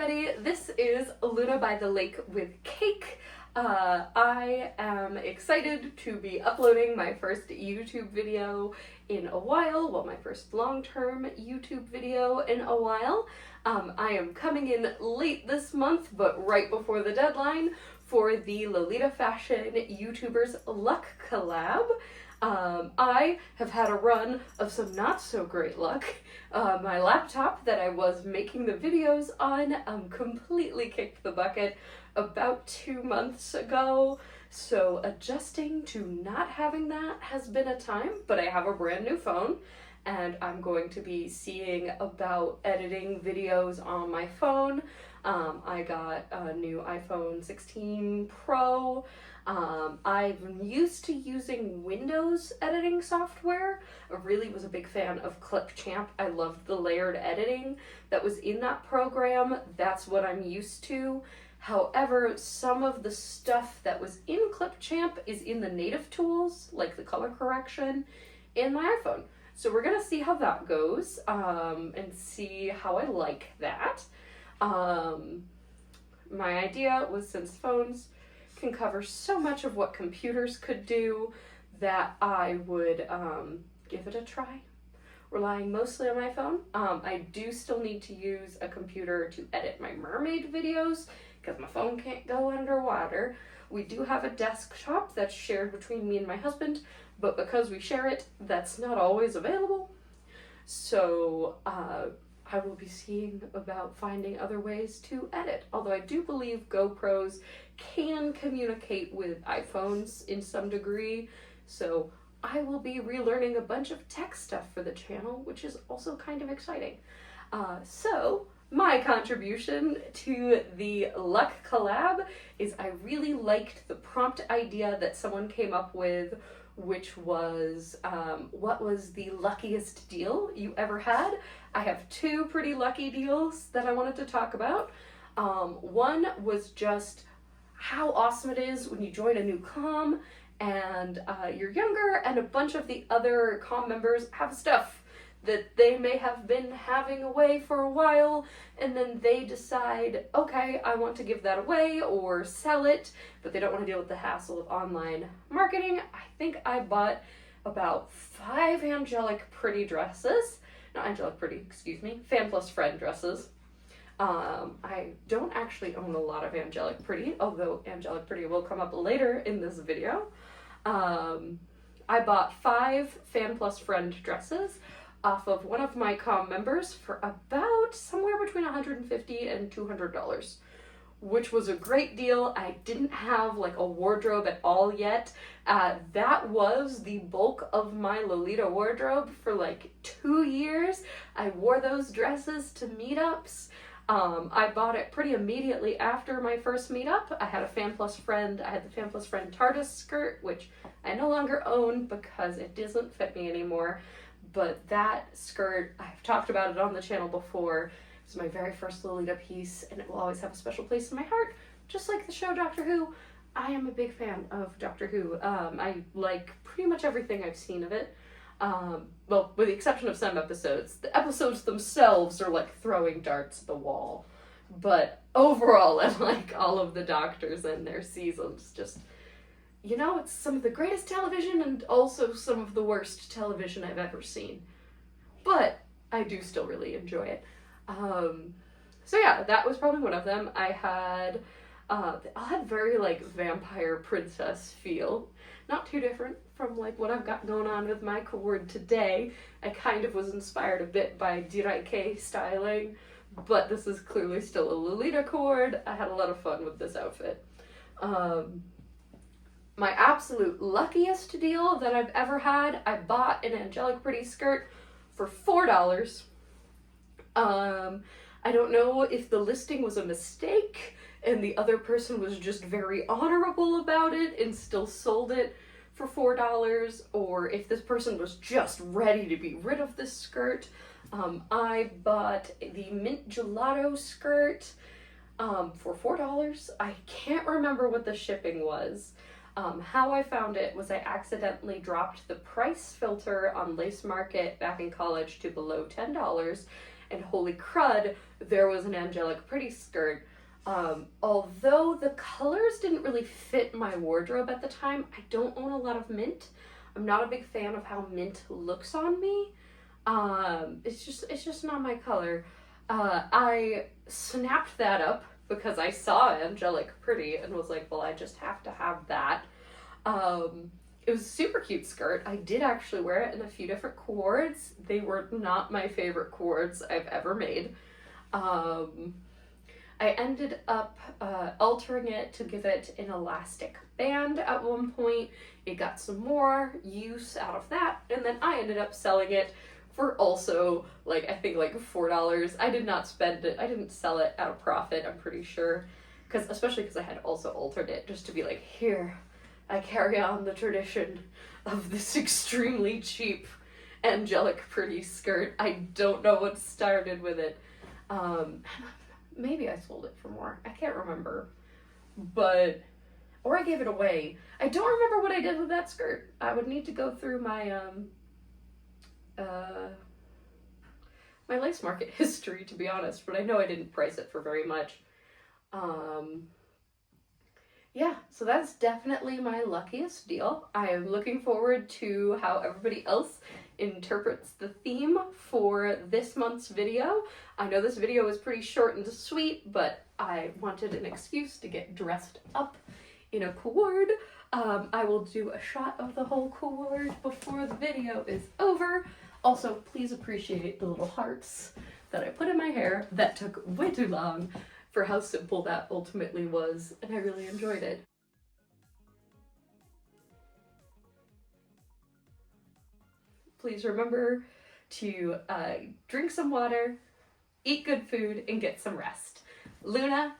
everybody, this is Luna by the Lake with Cake. I am excited to be uploading my first YouTube video in a while, well, my first long-term YouTube video in a while. I am coming in late this month, but right before the deadline for the Lolita Fashion YouTubers luck collab. I have had a run of some not so great luck. My laptop that I was making the videos on completely kicked the bucket about 2 months ago, so adjusting to not having that has been a time, but I have a brand new phone and I'm going to be seeing about editing videos on my phone. I got a new iPhone 16 Pro. I'm used to using Windows editing software. I really was a big fan of Clipchamp. I loved the layered editing that was in that program. That's what I'm used to. However, some of the stuff that was in Clipchamp is in the native tools, like the color correction, in my iPhone. So we're gonna see how that goes, and see how I like that. My idea was, since phones can cover so much of what computers could do, that I would give it a try, relying mostly on my phone. I do still need to use a computer to edit my mermaid videos, because my phone can't go underwater. We do have a desktop that's shared between me and my husband, but because we share it, that's not always available. So I will be seeing about finding other ways to edit, although I do believe GoPros can communicate with iPhones in some degree, so I will be relearning a bunch of tech stuff for the channel, which is also kind of exciting. So my contribution to the luck collab is I really liked the prompt idea that someone came up with, which was what was the luckiest deal you ever had? I have two pretty lucky deals that I wanted to talk about. One was just how awesome it is when you join a new comm and you're younger and a bunch of the other comm members have stuff that they may have been having away for a while, and then they decide, okay, I want to give that away or sell it, but they don't want to deal with the hassle of online marketing. I think I bought about 5 angelic pretty dresses. Not angelic pretty, excuse me, fan plus friend dresses. I don't actually own a lot of angelic pretty, although angelic pretty will come up later in this video. I bought 5 fan plus friend dresses off of one of my comm members for about somewhere between $150 and $200, which was a great deal. I didn't have like a wardrobe at all yet. That was the bulk of my Lolita wardrobe for like 2 years. I wore those dresses to meetups. I bought it pretty immediately after my first meetup. I had a fan plus friend. I had the fan plus friend TARDIS skirt, which I no longer own because it doesn't fit me anymore. But that skirt, I've talked about it on the channel before. It's my very first Lolita piece, and it will always have a special place in my heart. Just like the show Doctor Who, I am a big fan of Doctor Who. I like pretty much everything I've seen of it. Well, with the exception of some episodes. The episodes themselves are like throwing darts at the wall. But overall, I like all of the Doctors and their seasons. Just, you know, it's some of the greatest television and also some of the worst television I've ever seen. But I do still really enjoy it. So yeah, that was probably one of them. I had very like vampire princess feel. Not too different from like what I've got going on with my cord today. I kind of was inspired a bit by Diraike styling, but this is clearly still a Lolita cord. I had a lot of fun with this outfit. My absolute luckiest deal that I've ever had, I bought an angelic pretty skirt for $4. I don't know if the listing was a mistake and the other person was just very honorable about it and still sold it for $4, or if this person was just ready to be rid of this skirt. I bought the mint gelato skirt for $4. I can't remember what the shipping was. How I found it was I accidentally dropped the price filter on Lace Market back in college to below $10, and holy crud, there was an angelic pretty skirt. Although the colors didn't really fit my wardrobe at the time, I don't own a lot of mint. I'm not a big fan of how mint looks on me. It's just not my color. I snapped that up because I saw angelic pretty and was like, well, I just have to have that. It was a super cute skirt. I did actually wear it in a few different cords. They were not my favorite cords I've ever made. I ended up altering it to give it an elastic band at one point. It got some more use out of that, and then I ended up selling it for also, like, I think like $4. I did not spend it, I didn't sell it at a profit, I'm pretty sure. Especially because I had also altered it just to be like, here, I carry on the tradition of this extremely cheap angelic pretty skirt. I don't know what started with it. Maybe I sold it for more. I can't remember. Or I gave it away. I don't remember what I did with that skirt. I would need to go through my, my lace market history, to be honest, but I know I didn't price it for very much. Yeah, so that's definitely my luckiest deal. I am looking forward to how everybody else interprets the theme for this month's video. I know this video is pretty short and sweet, but I wanted an excuse to get dressed up in a cord. I will do a shot of the whole cord before the video is over. Also, please appreciate the little hearts that I put in my hair. That took way too long for how simple that ultimately was, and I really enjoyed it. Please remember to drink some water, eat good food, and get some rest. Luna,